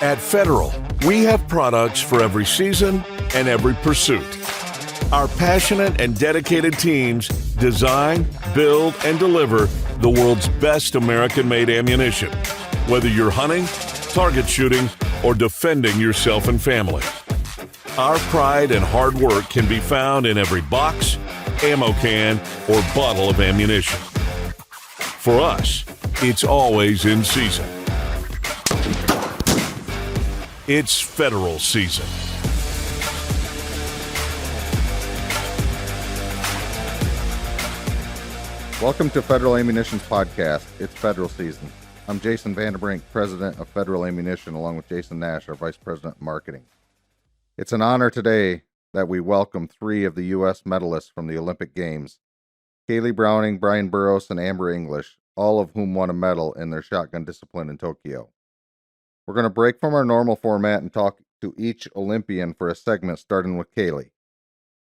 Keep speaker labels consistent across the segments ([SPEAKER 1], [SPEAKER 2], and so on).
[SPEAKER 1] At Federal, we have products for every season and every pursuit. Our passionate and dedicated teams design, build, and deliver the world's best American-made ammunition, whether you're hunting, target shooting, or defending yourself and family. Our pride and hard work can be found in every box, ammo can, or bottle of ammunition. For us, it's always in season. It's Federal season.
[SPEAKER 2] Welcome to Federal Ammunition's podcast. It's Federal season. I'm Jason Vanderbrink, President of Federal Ammunition, along with Jason Nash, our Vice President of Marketing. It's an honor today that we welcome three of the U.S. medalists from the Olympic Games, Kayle Browning, Brian Burrows, and Amber English, all of whom won a medal in their shotgun discipline in Tokyo. We're going to break from our normal format and talk to each Olympian for a segment, starting with Kayle.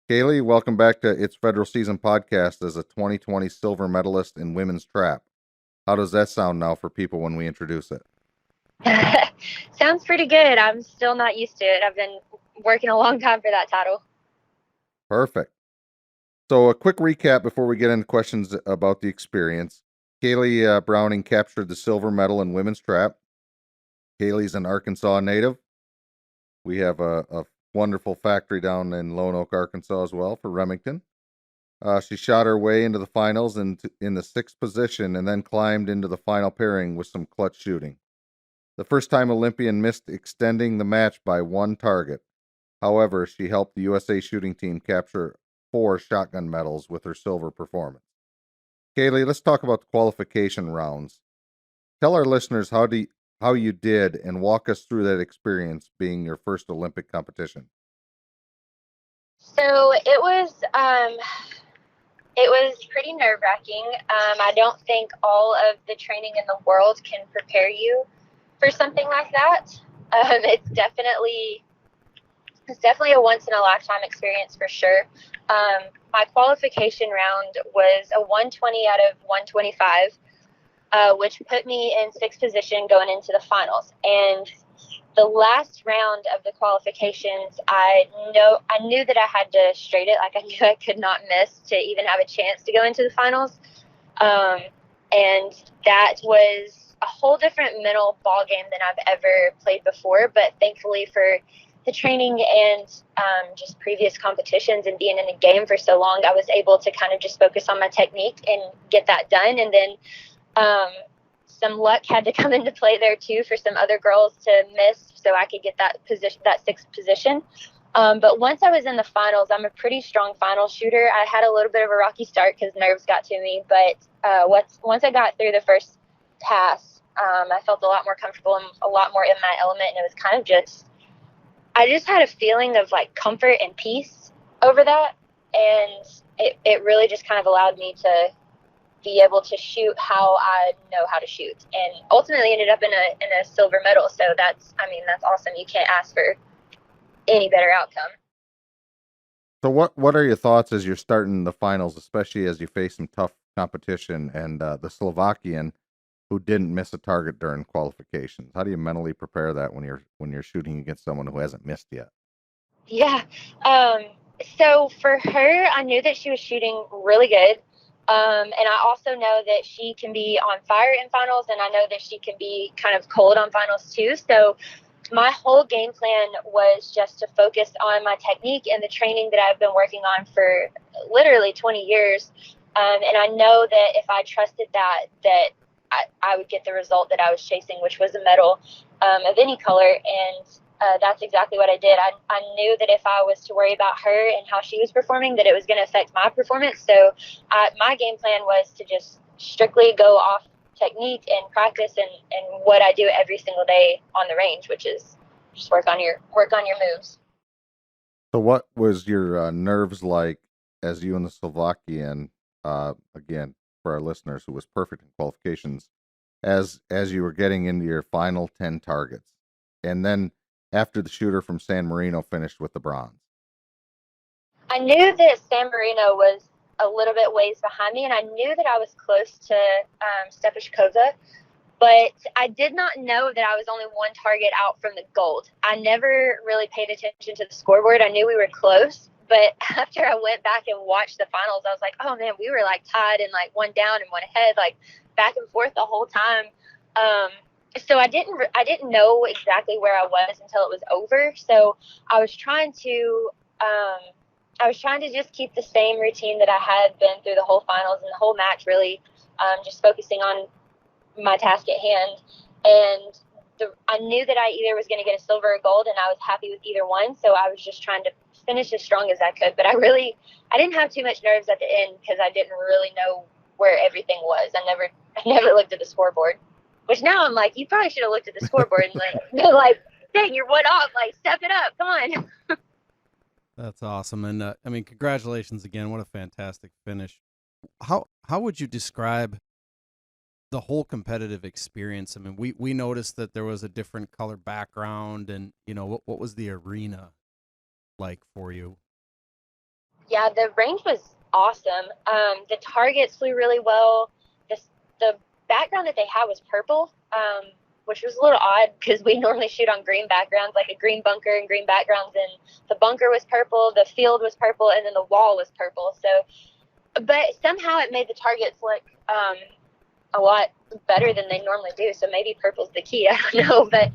[SPEAKER 2] Kayle, welcome back to It's Federal Season podcast as a 2020 silver medalist in women's trap. How does that sound now for people when we introduce it?
[SPEAKER 3] Sounds pretty good. I'm still not used to it. I've been working a long time for that title.
[SPEAKER 2] Perfect. So a quick recap before we get into questions about the experience. Kayle Browning captured the silver medal in women's trap. Kaylee's an Arkansas native. We have a wonderful factory down in Lone Oak, Arkansas as well for Remington. She shot her way into the finals in the sixth position and then climbed into the final pairing with some clutch shooting. The first time Olympian missed extending the match by one target. However, she helped the USA shooting team capture 4 shotgun medals with her silver performance. Kayle, let's talk about the qualification rounds. Tell our listeners how you did and walk us through that experience being your first Olympic competition.
[SPEAKER 3] So it was pretty nerve-wracking. I don't think all of the training in the world can prepare you for something like that. It's definitely a once-in-a-lifetime experience for sure. My qualification round was a 120 out of 125, which put me in 6th position going into the finals. And the last round of the qualifications, I knew that I had to straight it. Like, I knew I could not miss to even have a chance to go into the finals. And that was a whole different mental ball game than I've ever played before. But thankfully for the training and just previous competitions and being in the game for so long, I was able to kind of just focus on my technique and get that done. And then some luck had to come into play there too for some other girls to miss so I could get that position, that 6th position. But once I was in the finals, I'm a pretty strong final shooter. I had a little bit of a rocky start because nerves got to me, but once I got through the first pass, I felt a lot more comfortable and a lot more in my element, and it was kind of I just had a feeling of like comfort and peace over that, and it really just kind of allowed me to be able to shoot how I know how to shoot, and ultimately ended up in a silver medal. So that's awesome. You can't ask for any better outcome.
[SPEAKER 2] So what are your thoughts as you're starting the finals, especially as you face some tough competition and the Slovakian who didn't miss a target during qualifications? How do you mentally prepare that when you're shooting against someone who hasn't missed yet?
[SPEAKER 3] Yeah. So for her, I knew that she was shooting really good. And I also know that she can be on fire in finals, and I know that she can be kind of cold on finals too. So my whole game plan was just to focus on my technique and the training that I've been working on for literally 20 years. And I know that if I trusted that I would get the result that I was chasing, which was a medal of any color. And that's exactly what I did. I knew that if I was to worry about her and how she was performing, that it was going to affect my performance. So my game plan was to just strictly go off technique and practice and what I do every single day on the range, which is just work on your moves.
[SPEAKER 2] So what was your nerves like as you and the Slovakian, again, for our listeners, who was perfect in qualifications, as you were getting into your final 10 targets, and then after the shooter from San Marino finished with the bronze?
[SPEAKER 3] I knew that San Marino was a little bit ways behind me, and I knew that I was close to Stepashkova, But I did not know that I was only one target out from the gold. I never really paid attention to the scoreboard. I knew we were close, but after I went back and watched the finals, I was like, oh man, we were like tied and like one down and one ahead, like back and forth the whole time. So I didn't know exactly where I was until it was over. So I was trying to just keep the same routine that I had been through the whole finals and the whole match, really, just focusing on my task at hand. And I knew that I either was going to get a silver or gold, and I was happy with either one. So I was just trying to finish as strong as I could. But I didn't have too much nerves at the end because I didn't really know where everything was. I never looked at the scoreboard, which now I'm like, you probably should have looked at the scoreboard and like, dang, you're one off. Like, step it up. Come on.
[SPEAKER 4] That's awesome. And I mean, congratulations again. What a fantastic finish. How would you describe the whole competitive experience? I mean, we noticed that there was a different color background, and what was the arena like for you?
[SPEAKER 3] Yeah, the range was awesome. The targets flew really well. The background that they had was purple, which was a little odd because we normally shoot on green backgrounds, like a green bunker and green backgrounds, and the bunker was purple, the field was purple, and then the wall was purple. So, but somehow it made the targets look a lot better than they normally do. So maybe purple's the key. I don't know, but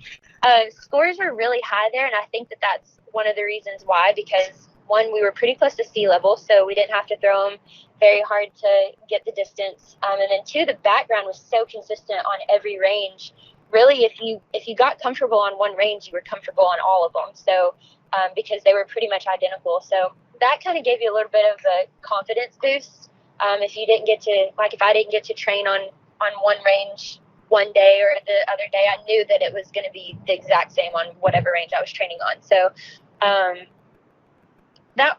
[SPEAKER 3] scores were really high there, and I think that that's one of the reasons why. Because one, we were pretty close to sea level, so we didn't have to throw them very hard to get the distance. And then two, the background was so consistent on every range. Really, if you got comfortable on one range, you were comfortable on all of them. So because they were pretty much identical. So that kind of gave you a little bit of a confidence boost. If you didn't get to, like, if I didn't get to train on one range one day or the other day, I knew that it was going to be the exact same on whatever range I was training on. So that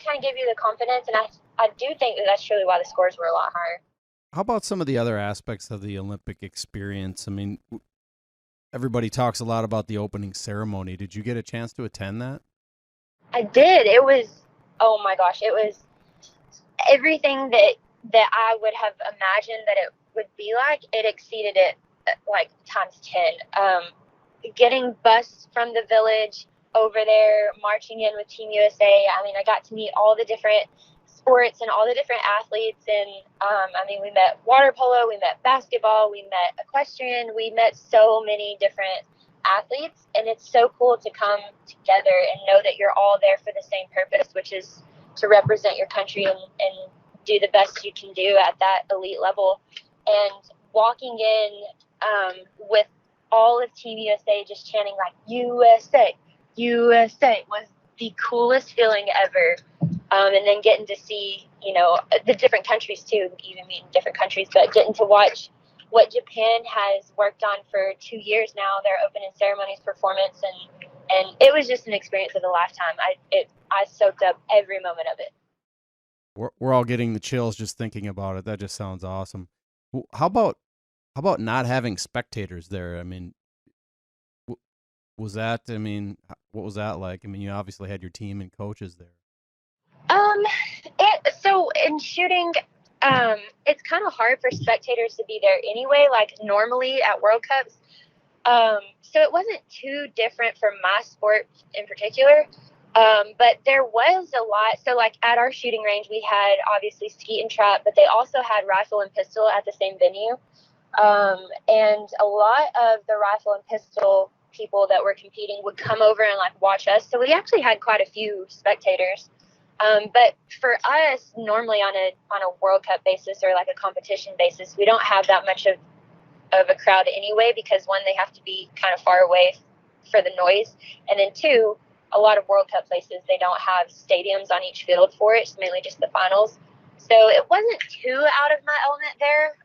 [SPEAKER 3] kind of gave you the confidence, and I do think that that's truly why the scores were a lot higher.
[SPEAKER 4] How about some of the other aspects of the Olympic experience? I mean, everybody talks a lot about the opening ceremony. Did you get a chance to attend that?
[SPEAKER 3] I did. It was, oh my gosh, it was everything that I would have imagined that it would be like. It exceeded it like times 10. Getting bused from the village over there, marching in with Team USA. I mean, I got to meet all the different sports and all the different athletes. And I mean, we met water polo, we met basketball, we met equestrian, we met so many different athletes. And it's so cool to come together and know that you're all there for the same purpose, which is to represent your country and do the best you can do at that elite level. And walking in with all of Team USA just chanting like USA, USA was the coolest feeling ever. And then getting to see, the different countries too, even meeting different countries, but getting to watch what Japan has worked on for 2 years now, their opening ceremonies performance, and it was just an experience of a lifetime. I soaked up every moment of it.
[SPEAKER 4] We're all getting the chills just thinking about it. That just sounds awesome. How about not having spectators there? I mean, what was that like? I mean, you obviously had your team and coaches there.
[SPEAKER 3] So in shooting, it's kind of hard for spectators to be there anyway, like normally at World Cups. So it wasn't too different for my sport in particular. But there was a lot. So like at our shooting range, we had obviously skeet and trap, but they also had rifle and pistol at the same venue. And a lot of the rifle and pistol people that were competing would come over and like watch us. So we actually had quite a few spectators. But for us, normally on a World Cup basis or like a competition basis, we don't have that much of a crowd anyway, because one, they have to be kind of far away for the noise. And then two, a lot of World Cup places, they don't have stadiums on each field for it. It's mainly just the finals. So it wasn't too out of my element there.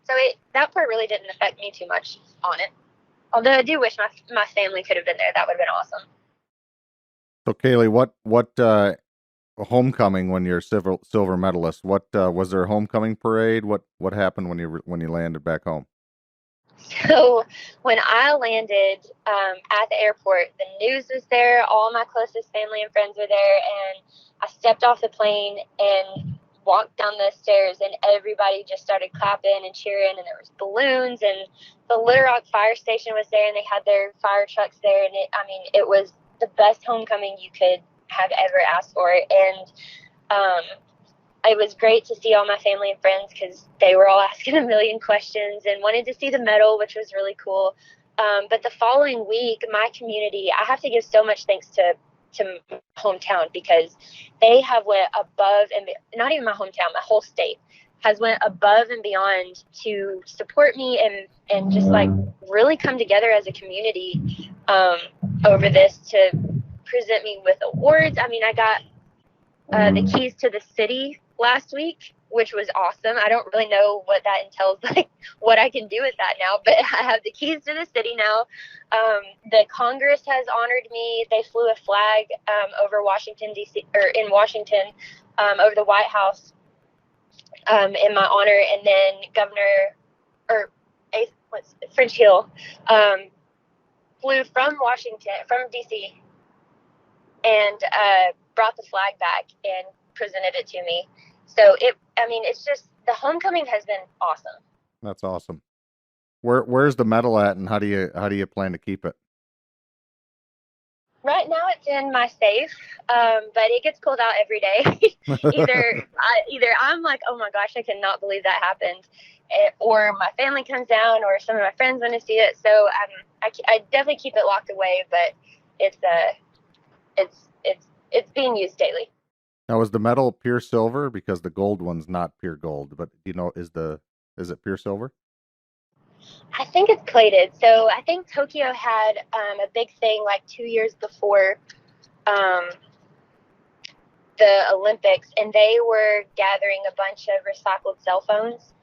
[SPEAKER 3] So that part really didn't affect me too much on it. Although I do wish my family could have been there. That would have been awesome.
[SPEAKER 2] So Kaylee, what homecoming when you're silver medalist? What was there a homecoming parade? What happened when you landed back home?
[SPEAKER 3] So when I landed at the airport, the news was there. All my closest family and friends were there, and I stepped off the plane, and walked down the stairs and everybody just started clapping and cheering, and there was balloons, and the Little Rock Fire Station was there, and they had their fire trucks there, and it was the best homecoming you could have ever asked for. And it was great to see all my family and friends, because they were all asking a million questions and wanted to see the medal, which was really cool. But the following week, my community, I have to give so much thanks to my hometown, because they have went above, and not even my hometown, my whole state has went above and beyond to support me and just like really come together as a community over this, to present me with awards. I mean, I got the keys to the city last week, which was awesome. I don't really know what that entails, like what I can do with that now, but I have the keys to the city now. The Congress has honored me. They flew a flag over Washington, D.C., or in Washington, over the White House in my honor. And then French Hill flew from D.C., and brought the flag back and presented it to me. So it's just, the homecoming has been awesome.
[SPEAKER 2] That's awesome. Where's the medal at, and how do you plan to keep it?
[SPEAKER 3] Right now it's in my safe, but it gets pulled out every day. Either I'm like, oh my gosh, I cannot believe that happened, or my family comes down, or some of my friends want to see it. So I definitely keep it locked away, but it's being used daily.
[SPEAKER 2] Now, is the medal pure silver? Because the gold one's not pure gold, but is it pure silver?
[SPEAKER 3] I think it's plated. So I think Tokyo had a big thing like 2 years before the Olympics, and they were gathering a bunch of recycled cell phones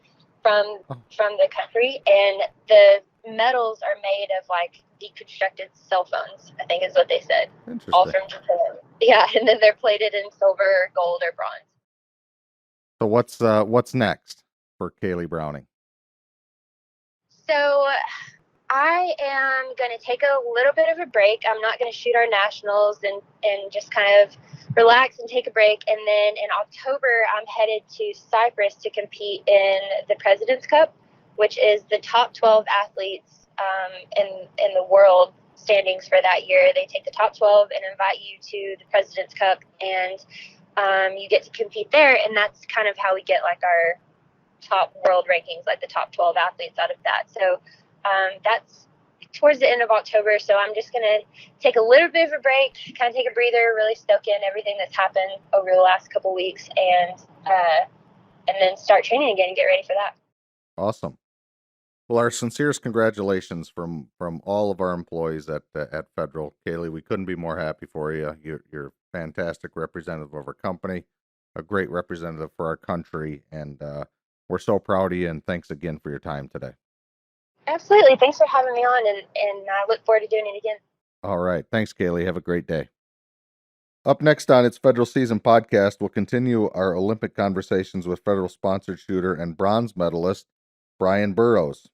[SPEAKER 3] from the country, and the medals are made of like deconstructed cell phones, I think is what they said.
[SPEAKER 2] Interesting.
[SPEAKER 3] All from Japan. Yeah, and then they're plated in silver, gold, or bronze.
[SPEAKER 2] So what's next for Kayle Browning?
[SPEAKER 3] So I am going to take a little bit of a break. I'm not going to shoot our nationals and just kind of relax and take a break. And then in October, I'm headed to Cyprus to compete in the President's Cup, which is the top 12 athletes in the world standings for that year. They take the top 12 and invite you to the President's Cup, and you get to compete there. And that's kind of how we get like our top world rankings, like the top 12 athletes out of that. So that's towards the end of October. So I'm just going to take a little bit of a break, kind of take a breather, really soak in everything that's happened over the last couple weeks, and then start training again and get ready for that.
[SPEAKER 2] Awesome. Well, our sincerest congratulations from all of our employees at Federal. Kaylee, we couldn't be more happy for you. You're a fantastic representative of our company, a great representative for our country, and we're so proud of you, and thanks again for your time today.
[SPEAKER 3] Absolutely. Thanks for having me on, and I look forward to doing it again.
[SPEAKER 2] All right. Thanks, Kaylee. Have a great day. Up next on its Federal Season podcast, we'll continue our Olympic conversations with Federal sponsored shooter and bronze medalist Brian Burrows.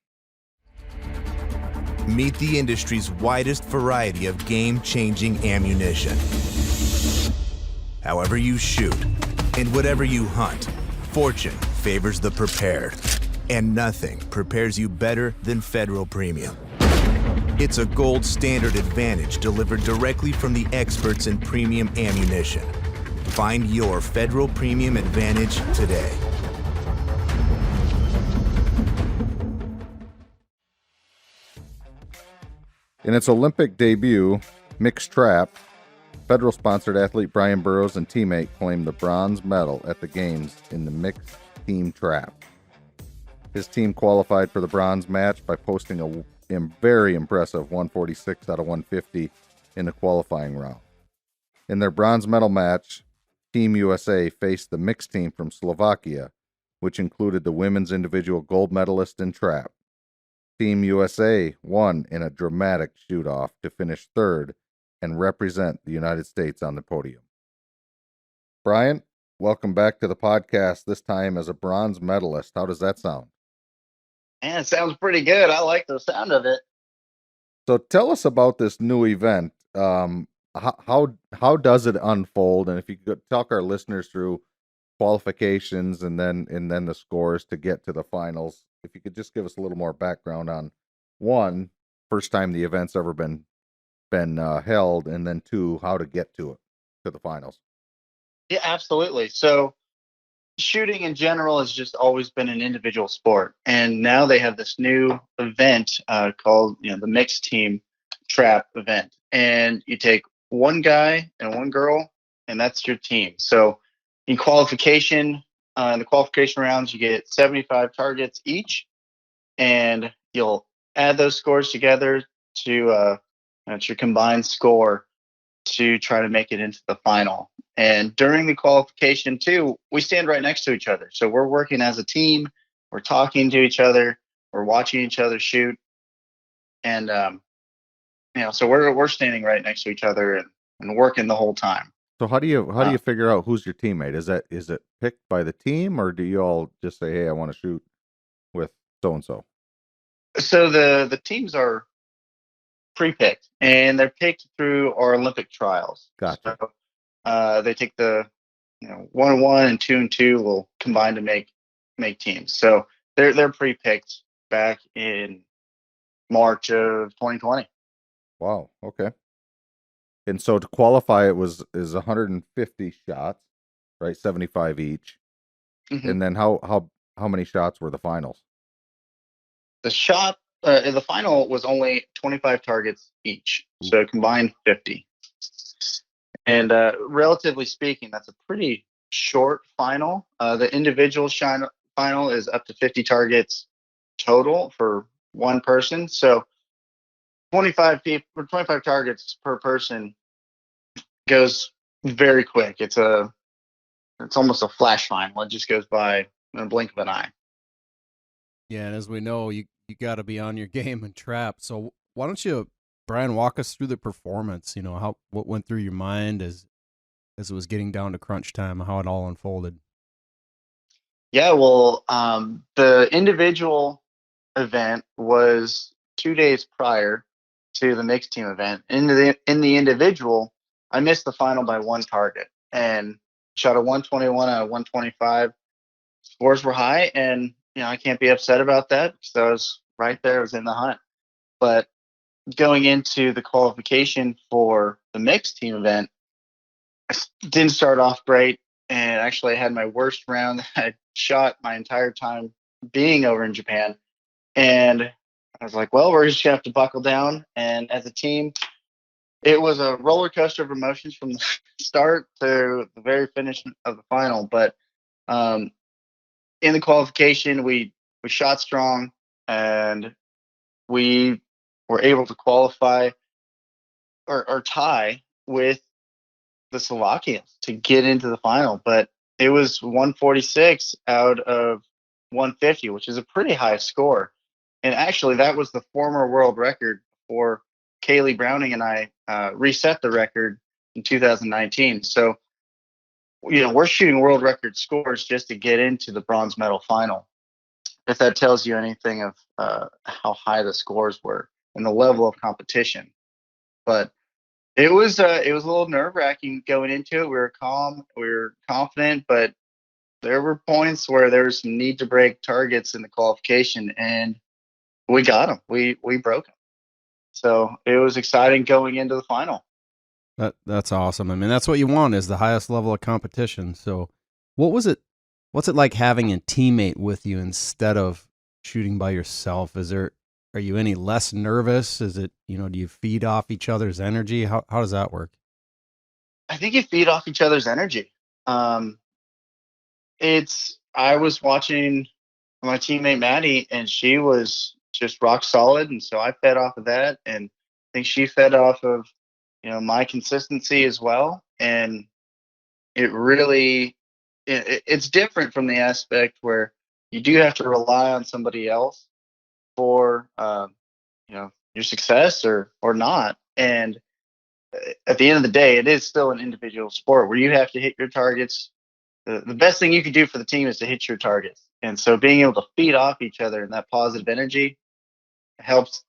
[SPEAKER 5] Meet the industry's widest variety of game-changing ammunition. However you shoot and whatever you hunt, fortune favors the prepared. And nothing prepares you better than Federal Premium. It's a gold standard advantage delivered directly from the experts in premium ammunition. Find your Federal Premium advantage today.
[SPEAKER 2] In its Olympic debut, mixed trap, Federal-sponsored athlete Brian Burrows and teammate claimed the bronze medal at the Games in the mixed team trap. His team qualified for the bronze match by posting a very impressive 146 out of 150 in the qualifying round. In their bronze medal match, Team USA faced the mixed team from Slovakia, which included the women's individual gold medalist in trap. Team USA won in a dramatic shoot-off to finish third and represent the United States on the podium. Brian, welcome back to the podcast, this time as a bronze medalist. How does that sound?
[SPEAKER 6] Man, it sounds pretty good. I like the sound of it.
[SPEAKER 2] So tell us about this new event. How does it unfold? And if you could talk our listeners through qualifications and then the scores to get to the finals. If you could just give us a little more background on one, first time the event's ever been held, and then two, how to get to the finals.
[SPEAKER 6] Yeah, absolutely. So shooting in general has just always been an individual sport, and now they have this new event called the mixed team trap event, and you take one guy and one girl, and that's your team. So in the qualification rounds, you get 75 targets each, and you'll add those scores together to that's your combined score to try to make it into the final. And during the qualification too, we stand right next to each other. So we're working as a team, we're talking to each other, we're watching each other shoot. And so we're standing right next to each other and working the whole time.
[SPEAKER 2] So how do you figure out who's your teammate? Is it picked by the team, or do you all just say, hey, I want to shoot with so and so?
[SPEAKER 6] So the teams are pre-picked, and they're picked through our Olympic trials.
[SPEAKER 2] Gotcha.
[SPEAKER 6] So they take the 1-1 and 2-2 will combine to make teams. So they're pre-picked back in March of 2020.
[SPEAKER 2] Wow. Okay. And so to qualify, is 150 shots, right? 75 each.
[SPEAKER 6] Mm-hmm.
[SPEAKER 2] And then how many shots were the finals?
[SPEAKER 6] The final was only 25 targets each, so combined 50. And relatively speaking, that's a pretty short final. The individual final is up to 50 targets total for one person. So 25 targets per person goes very quick. It's almost a flash final. It just goes by in a blink of an eye.
[SPEAKER 4] Yeah, and as we know, you got to be on your game and trap. So why don't you, Brian, walk us through the performance? What went through your mind as it was getting down to crunch time, how it all unfolded.
[SPEAKER 6] Yeah, well, the individual event was 2 days prior to the mixed team event. In the individual, I missed the final by one target and shot a 121 out of 125. Scores were high, and I can't be upset about that because I was right there. I was in the hunt. But going into the qualification for the mixed team event, I didn't start off great, and actually I had my worst round that I shot my entire time being over in Japan. And I was like, well, we're just gonna have to buckle down. And as a team, it was a roller coaster of emotions from the start to the very finish of the final. But in the qualification, we shot strong, and we were able to qualify or tie with the Slovakians to get into the final. But it was 146 out of 150, which is a pretty high score. And actually, that was the former world record for Kayle Browning and I reset the record in 2019. So, we're shooting world record scores just to get into the bronze medal final. If that tells you anything of how high the scores were and the level of competition. But it was a little nerve-wracking going into it. We were calm, we were confident, but there were points where there was some need to break targets in the qualification, and we got them. We broke them. So it was exciting going into the final.
[SPEAKER 4] That's awesome. I mean, that's what you want, is the highest level of competition. So what's it like having a teammate with you instead of shooting by yourself? Are you any less nervous? Is it, do you feed off each other's energy? How does that work?
[SPEAKER 6] I think you feed off each other's energy. I was watching my teammate Maddie, and she was just rock solid, and so I fed off of that, and I think she fed off of my consistency as well. And it really it's different from the aspect where you do have to rely on somebody else for your success or not. And at the end of the day, it is still an individual sport where you have to hit your targets. The best thing you can do for the team is to hit your targets. And so being able to feed off each other and that positive energy helps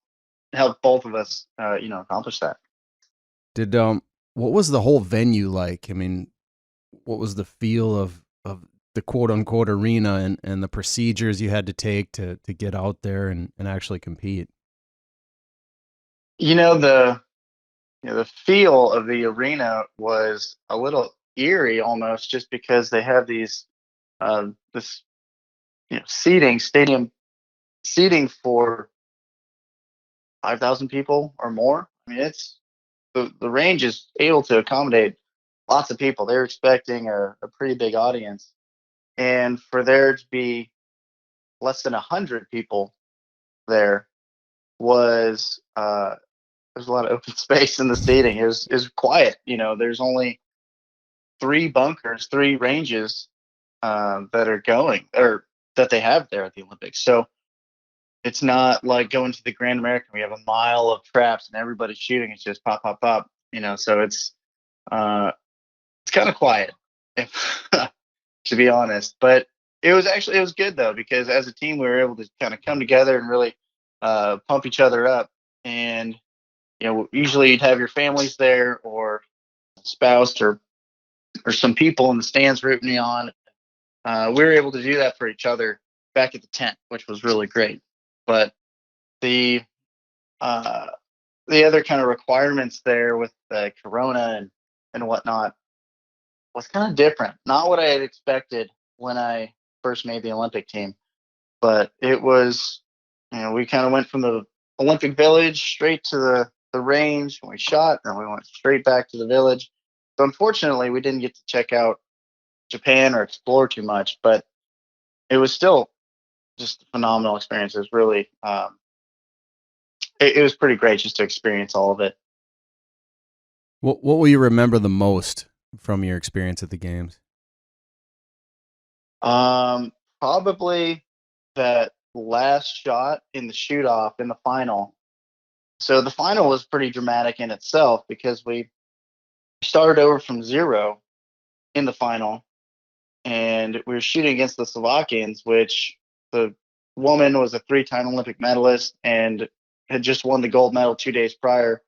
[SPEAKER 6] both of us, accomplish that.
[SPEAKER 4] Did what was the whole venue like? I mean, what was the feel of the quote unquote arena and the procedures you had to take to get out there and actually compete?
[SPEAKER 6] The the feel of the arena was a little eerie almost, just because they have these this stadium seating for 5,000 people or more. I mean, it's the range is able to accommodate lots of people. They're expecting a pretty big audience, and for there to be less than 100 people there was there's a lot of open space in the seating. It was quiet. There's only three ranges that are going, or that they have there at the Olympics. So it's not like going to the Grand American. We have a mile of traps and everybody's shooting. It's just pop, pop, pop. So it's kind of quiet, if, to be honest. But it was good though, because as a team we were able to kind of come together and really pump each other up. And usually you'd have your families there, or spouse, or some people in the stands rooting you on. We were able to do that for each other back at the tent, which was really great. But the other kind of requirements there with the Corona and whatnot was kind of different. Not what I had expected when I first made the Olympic team, but it was, we kind of went from the Olympic Village straight to the range, and we shot, and we went straight back to the village. So unfortunately, we didn't get to check out Japan or explore too much, but it was still just a phenomenal experience. It was really, it was pretty great just to experience all of it.
[SPEAKER 4] What will you remember the most from your experience at the games?
[SPEAKER 6] Probably that last shot in the shoot off in the final. So the final was pretty dramatic in itself, because we started over from zero in the final, and we were shooting against the Slovakians, which the woman was a 3-time Olympic medalist and had just won the gold medal 2 days prior.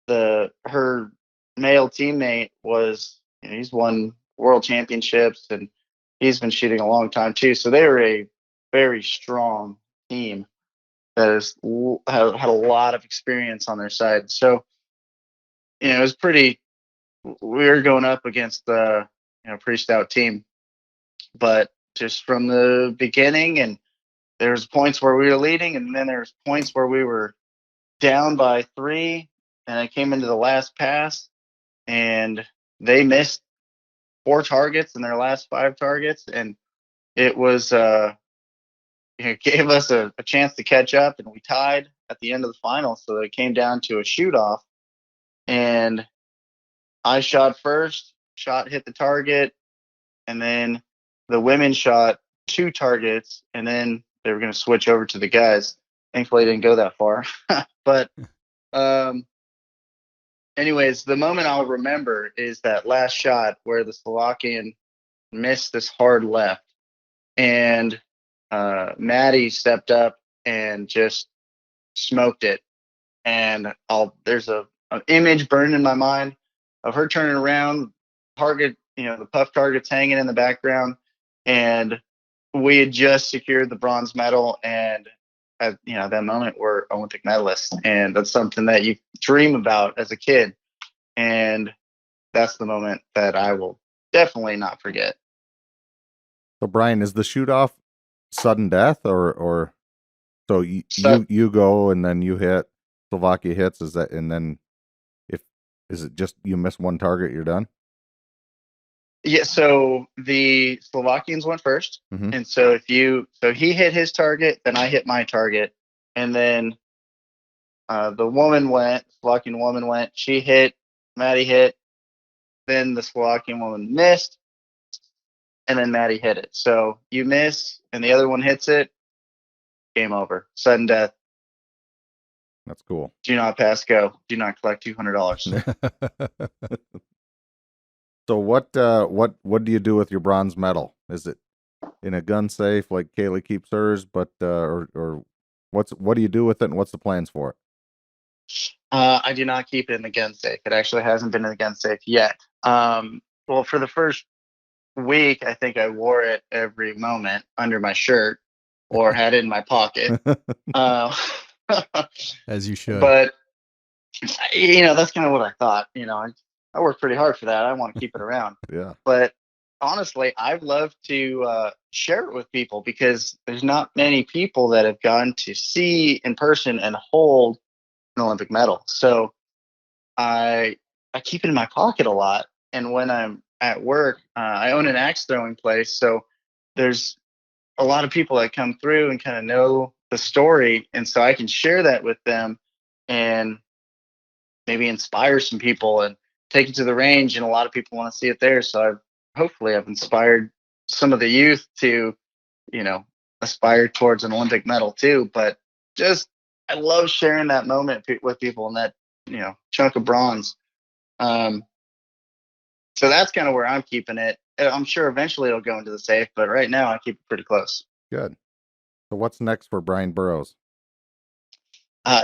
[SPEAKER 6] Her male teammate was, he's won world championships, and he's been shooting a long time too. So they were a very strong team that had a lot of experience on their side. So, it was pretty. We were going up against a pretty stout team, but just from the beginning, and there was points where we were leading, and then there's points where we were down by 3, and I came into the last pass, and they missed 4 targets in their last 5 targets, and it was it gave us a chance to catch up, and we tied at the end of the final, so it came down to a shoot off, and I shot first, shot hit the target, and then the women shot 2 targets, and then they were going to switch over to the guys. Thankfully, it didn't go that far. But anyways, the moment I'll remember is that last shot where the Slovakian missed this hard left, and Maddie stepped up and just smoked it. And there's an image burned in my mind of her turning around, target, the puff target's hanging in the background, and we had just secured the bronze medal, and at that moment we're Olympic medalists, and that's something that you dream about as a kid, and that's the moment that I will definitely not forget.
[SPEAKER 2] So Brian, is the shoot off sudden death, or so you go and then you hit, Slovakia hits, is that, and then is it just you miss 1 target, you're done?
[SPEAKER 6] Yeah, so the Slovakians went first,
[SPEAKER 2] Mm-hmm.
[SPEAKER 6] and so he hit his target, then I hit my target, and then the Slovakian woman went, she hit, Maddie hit, then the Slovakian woman missed, and then Maddie hit it. So you miss, and the other one hits it, game over, sudden death.
[SPEAKER 2] That's cool.
[SPEAKER 6] Do not pass go. Do not collect $200.
[SPEAKER 2] So what do you do with your bronze medal? Is it in a gun safe like Kaylee keeps hers, but or what do you do with it, and what's the plans for it?
[SPEAKER 6] I do not keep it in the gun safe. It actually hasn't been in the gun safe yet. Well, for the first week, I think I wore it every moment under my shirt or had it in my pocket. Uh,
[SPEAKER 4] As you should.
[SPEAKER 6] but that's kind of what I thought. I worked pretty hard for that. I want to keep it around.
[SPEAKER 2] Yeah.
[SPEAKER 6] But honestly, I'd love to share it with people because there's not many people that have gone to see in person and hold an Olympic medal. So I keep it in my pocket a lot. And when I'm at work, I own an axe throwing place. So there's a lot of people that come through and kind of know the story. And so I can share that with them and maybe inspire some people and take it to the range. And a lot of people want to see it there. So hopefully I've inspired some of the youth to, aspire towards an Olympic medal too. But I love sharing that moment with people and that, chunk of bronze. So that's kind of where I'm keeping it. I'm sure eventually it'll go into the safe, but right now I keep it pretty close.
[SPEAKER 2] Good. So what's next for Brian Burrows?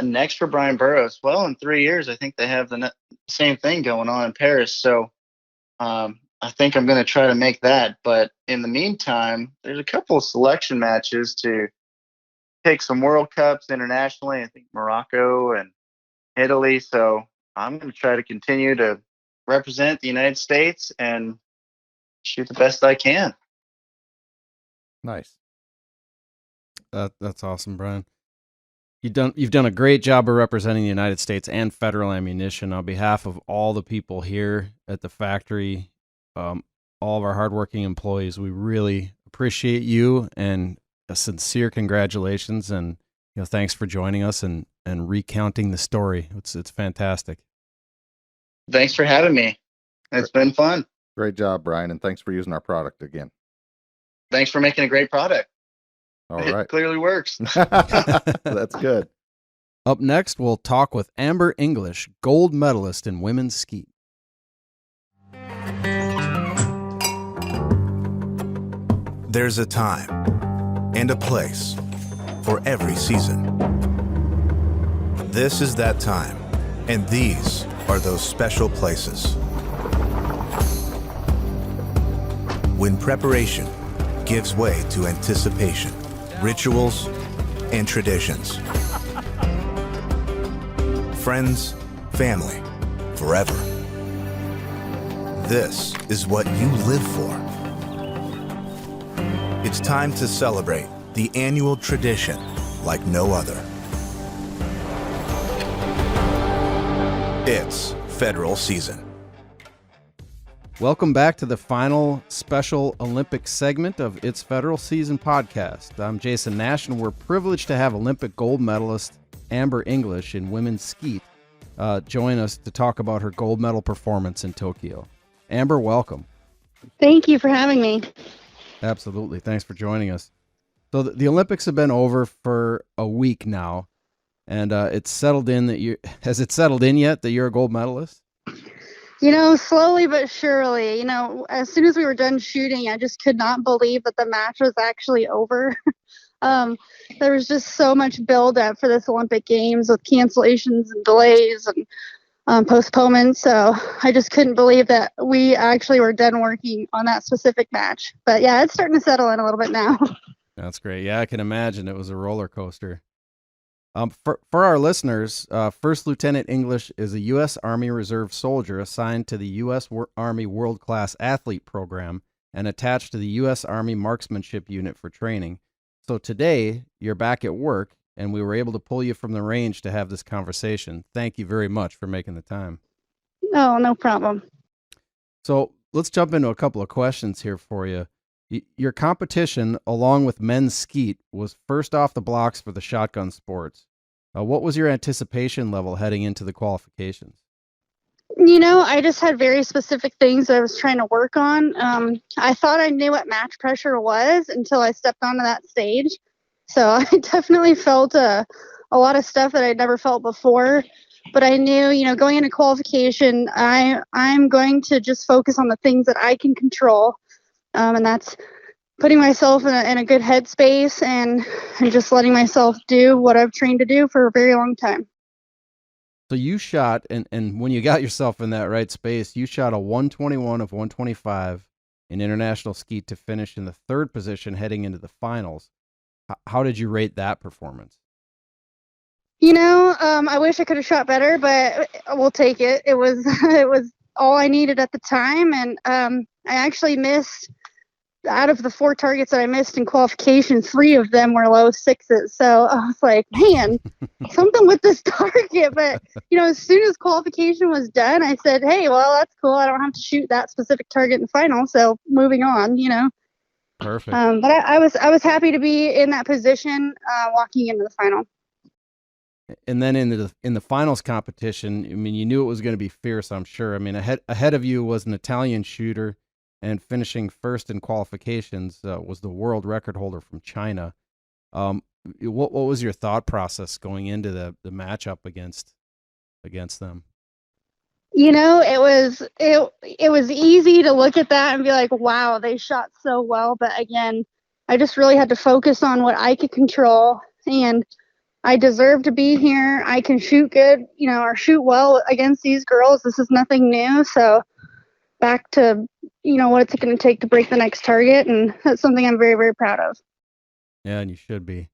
[SPEAKER 6] Next for Brian Burrows. Well, in 3 years, I think they have the same thing going on in Paris. So I think I'm going to try to make that. But in the meantime, there's a couple of selection matches to take some World Cups internationally. I think Morocco and Italy. So I'm going to try to continue to represent the United States and shoot the best I can.
[SPEAKER 2] Nice.
[SPEAKER 4] That's awesome, Brian. You've done a great job of representing the United States and Federal Ammunition. On behalf of all the people here at the factory, all of our hardworking employees, we really appreciate you, and a sincere congratulations, and thanks for joining us and recounting the story. It's fantastic.
[SPEAKER 6] Thanks for having me. It's been fun.
[SPEAKER 2] Great job, Brian, and thanks for using our product again.
[SPEAKER 6] Thanks for making a great product.
[SPEAKER 2] All right.
[SPEAKER 6] It clearly works.
[SPEAKER 2] That's good.
[SPEAKER 4] Up next, we'll talk with Amber English, gold medalist in women's skeet.
[SPEAKER 5] There's a time and a place for every season. This is that time, and these are those special places. When preparation gives way to anticipation, rituals, and traditions. Friends, family, forever. This is what you live for. It's time to celebrate the annual tradition like no other. It's federal season.
[SPEAKER 4] Welcome back to the final special Olympic segment of It's Federal Season podcast. I'm Jason Nash, and we're privileged to have Olympic gold medalist Amber English in women's skeet join us to talk about her gold medal performance in Tokyo. Amber, welcome.
[SPEAKER 7] Thank you for having me.
[SPEAKER 4] Absolutely. Thanks for joining us. So the Olympics have been over for a week now, and it's settled in that has it settled in yet that you're a gold medalist?
[SPEAKER 7] Slowly but surely, as soon as we were done shooting, I just could not believe that the match was actually over. There was just so much buildup for this Olympic Games with cancellations and delays and postponements. So I just couldn't believe that we actually were done working on that specific match. But yeah, it's starting to settle in a little bit now.
[SPEAKER 4] That's great. Yeah, I can imagine it was a roller coaster. For our listeners, First Lieutenant English is a U.S. Army Reserve soldier assigned to the U.S. Army World Class Athlete Program and attached to the U.S. Army Marksmanship Unit for training. So today, you're back at work, and we were able to pull you from the range to have this conversation. Thank you very much for making the time.
[SPEAKER 7] Oh, no problem.
[SPEAKER 4] So let's jump into a couple of questions here for you. Your competition, along with men's skeet, was first off the blocks for the shotgun sports. What was your anticipation level heading into the qualifications?
[SPEAKER 7] I just had very specific things I was trying to work on. I thought I knew what match pressure was until I stepped onto that stage. So I definitely felt a lot of stuff that I'd never felt before. But I knew, going into qualification, I'm going to just focus on the things that I can control. And that's putting myself in a good headspace and just letting myself do what I've trained to do for a very long time.
[SPEAKER 4] So you shot, and when you got yourself in that right space, you shot a 121 of 125 in international skeet to finish in the 3rd position heading into the finals. How did you rate that performance?
[SPEAKER 7] I wish I could have shot better, but we'll take it. It was it was all I needed at the time, and I actually missed, out of the 4 targets that I missed in qualification, 3 of them were low 6s. So I was like, man, something with this target. But as soon as qualification was done, I said, hey, well, that's cool. I don't have to shoot that specific target in the final. So moving on.
[SPEAKER 4] Perfect.
[SPEAKER 7] But I was happy to be in that position walking into the final.
[SPEAKER 4] And then in the finals competition, I mean, you knew it was going to be fierce, I'm sure. I mean, ahead of you was an Italian shooter, and finishing 1st in qualifications was the world record holder from China. What was your thought process going into the matchup against them?
[SPEAKER 7] It was easy to look at that and be like, wow, they shot so well. But again, I just really had to focus on what I could control, and I deserve to be here. I can shoot good, or shoot well against these girls. This is nothing new. So back to, what it's going to take to break the next target. And that's something I'm very, very proud of.
[SPEAKER 4] Yeah, and you should be.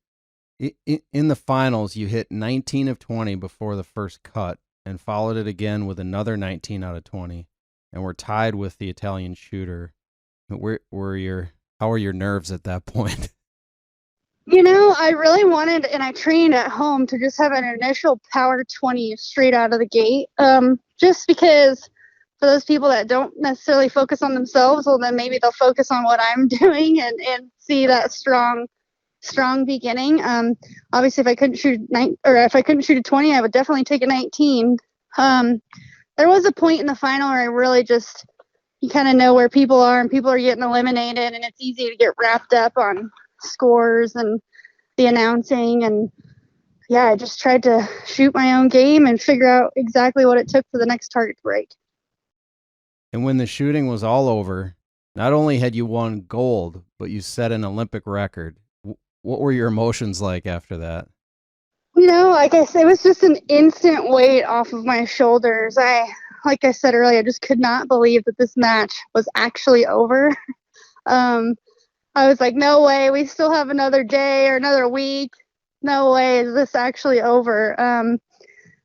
[SPEAKER 4] In the finals, you hit 19 of 20 before the first cut and followed it again with another 19 out of 20. And we're tied with the Italian shooter. How were your nerves at that point?
[SPEAKER 7] I really wanted, and I trained at home to just have an initial power 20 straight out of the gate. Just because for those people that don't necessarily focus on themselves, well, then maybe they'll focus on what I'm doing and see that strong beginning. Obviously, if I couldn't shoot a 20, I would definitely take a 19. There was a point in the final where I really just, you kind of know where people are, and people are getting eliminated, and it's easy to get wrapped up on scores and the announcing. And yeah, I just tried to shoot my own game and figure out exactly what it took for the next target to break.
[SPEAKER 4] And when the shooting was all over, not only had you won gold, but you set an Olympic record. What were your emotions like after that?
[SPEAKER 7] Like I said, it was just an instant weight off of my shoulders. Like I said earlier, I just could not believe that this match was actually over. I was like, no way, we still have another day or another week. No way, is this actually over?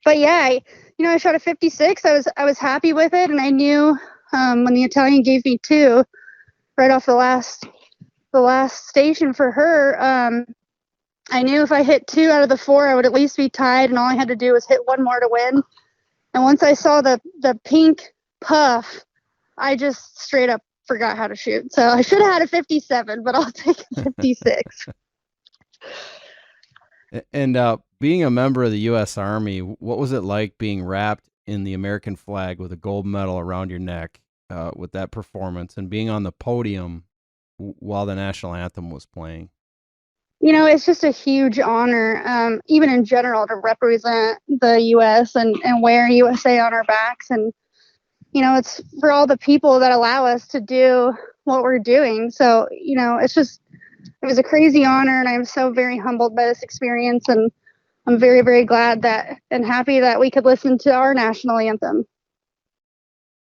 [SPEAKER 7] But yeah, I shot a 56. I was happy with it, and I knew when the Italian gave me 2 right off the last station for her, I knew if I hit 2 out of the 4, I would at least be tied, and all I had to do was hit 1 more to win. And once I saw the pink puff, I just straight up forgot how to shoot. So I should have had a 57, but I'll take a 56.
[SPEAKER 4] And being a member of the U.S. Army, what was it like being wrapped in the American flag with a gold medal around your neck with that performance, and being on the podium while the national anthem was playing?
[SPEAKER 7] It's just a huge honor, even in general, to represent the U.S. and wear USA on our backs. And it's for all the people that allow us to do what we're doing. So, it was a crazy honor, and I'm so very humbled by this experience. And I'm very, very glad and happy that we could listen to our national anthem.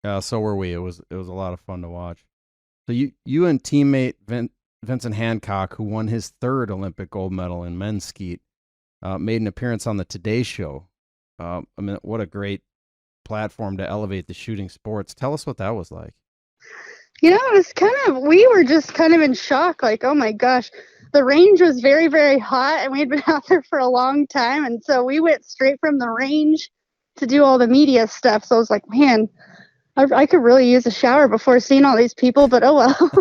[SPEAKER 4] Yeah, so were we. It was a lot of fun to watch. So you and teammate Vincent Hancock, who won his 3rd Olympic gold medal in men's skeet, made an appearance on the Today Show. I mean, what a great platform to elevate the shooting sports. Tell us what that was like.
[SPEAKER 7] We were just kind of in shock, like, oh my gosh, the range was very, very hot, and we had been out there for a long time. And so we went straight from the range to do all the media stuff. So I was like, man, I could really use a shower before seeing all these people, but oh well.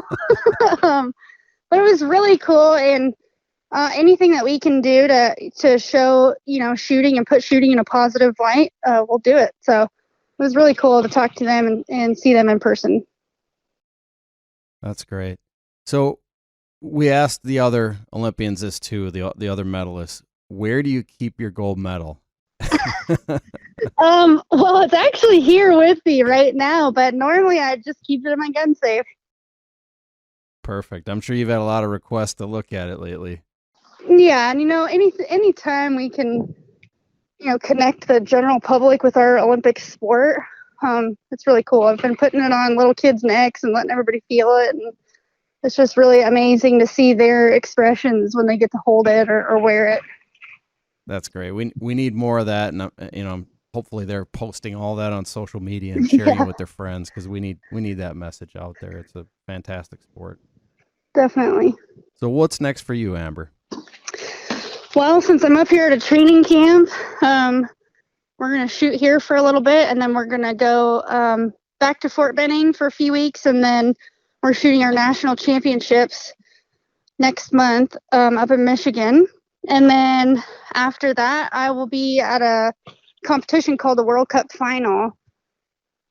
[SPEAKER 7] But it was really cool, and anything that we can do to show, shooting and put shooting in a positive light, we'll do it. So it was really cool to talk to them and see them in person.
[SPEAKER 4] That's great. So we asked the other Olympians this too, the other medalists, where do you keep your gold medal?
[SPEAKER 7] Well, it's actually here with me right now, but normally I just keep it in my gun safe.
[SPEAKER 4] Perfect. I'm sure you've had a lot of requests to look at it lately.
[SPEAKER 7] Yeah, and anytime we can, connect the general public with our Olympic sport, It's really cool. I've been putting it on little kids' necks and letting everybody feel it, and it's just really amazing to see their expressions when they get to hold it or wear it.
[SPEAKER 4] That's great. We need more of that, and hopefully they're posting all that on social media and sharing it with their friends, because we need that message out there. It's a fantastic sport.
[SPEAKER 7] Definitely.
[SPEAKER 4] So what's next for you, Amber?
[SPEAKER 7] Well, since I'm up here at a training camp, we're going to shoot here for a little bit, and then we're going to go back to Fort Benning for a few weeks, and then we're shooting our national championships next month up in Michigan. And then after that, I will be at a competition called the World Cup Final.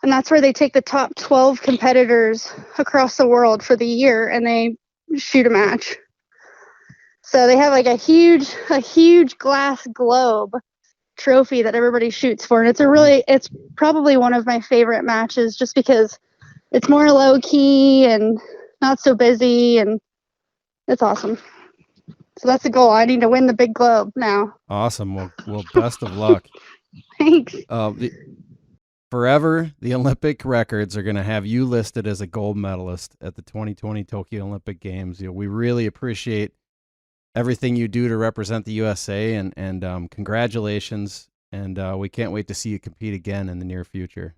[SPEAKER 7] And that's where they take the top 12 competitors across the world for the year, and they shoot a match. So they have like a huge glass globe trophy that everybody shoots for. And it's probably one of my favorite matches, just because it's more low key and not so busy, and it's awesome. So that's the goal. I need to win the big globe now.
[SPEAKER 4] Awesome. Well, best of luck.
[SPEAKER 7] Thanks.
[SPEAKER 4] Forever, the Olympic records are going to have you listed as a gold medalist at the 2020 Tokyo Olympic Games. We really appreciate everything you do to represent the USA, and congratulations. And we can't wait to see you compete again in the near future.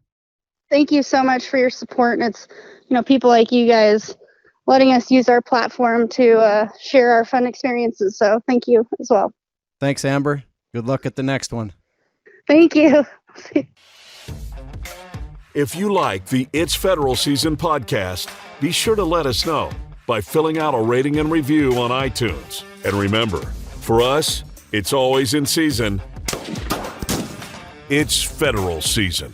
[SPEAKER 7] Thank you so much for your support. And it's, people like you guys letting us use our platform to share our fun experiences. So thank you as well.
[SPEAKER 4] Thanks, Amber. Good luck at the next one.
[SPEAKER 7] Thank you.
[SPEAKER 1] If you like the It's Federal Season podcast, be sure to let us know by filling out a rating and review on iTunes. And remember, for us, it's always in season. It's Federal Season.